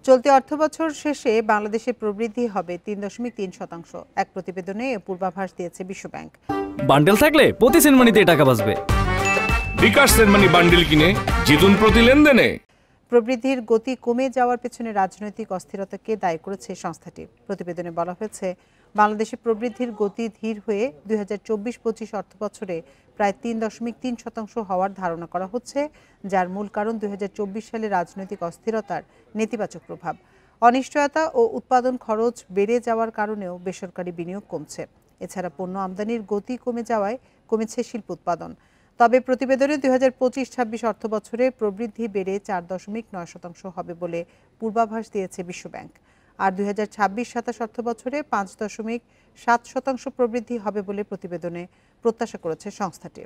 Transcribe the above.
চলতি অর্থবছর শেষে বাংলাদেশের প্রবৃদ্ধি হবে ৩.৩%। এক প্রতিবেদনে এ পূর্বাভাস দিয়েছে বিশ্বব্যাংক। বান্ডেল থাকলে প্রতি সেনমানিতে টাকা বাঁচবে। বিকাশ সেনমানি বান্ডেল কিনে জিতুন প্রতি লেনদেনে। প্রবৃদ্ধির গতি কমে যাওয়ার পেছনে রাজনৈতিক অস্থিরতাকে দায়ী করেছে সংস্থাটি। প্রতিবেদনে বলা হয়েছে, বাংলাদেশের প্রবৃদ্ধির গতি ধীর হয়ে ২০২৪-২৫ অর্থবছরে প্রায় ৩.৩% হওয়ার ধারণা করা হচ্ছে, যার মূল কারণ ২০২৪ সালে রাজনৈতিক অস্থিরতার নেতিবাচক প্রভাব। অনিশ্চয়তা ও উৎপাদন খরচ বেড়ে যাওয়ার কারণেও বেসরকারি বিনিয়োগ কমছে। এছাড়া পণ্য আমদানির গতি কমে যাওয়ায় কমেছে শিল্প উৎপাদন। তবে প্রতিবেদনে ২০২৫-২৬ অর্থবছরে প্রবৃদ্ধি বেড়ে ৪.৯% হবে বলে পূর্বাভাস দিয়েছে বিশ্বব্যাংক। আর ২০২৬-২৭ অর্থবছরে ৫.৭% প্রবৃদ্ধি হবে বলে প্রতিবেদনে প্রত্যাশা করেছে সংস্থাটি।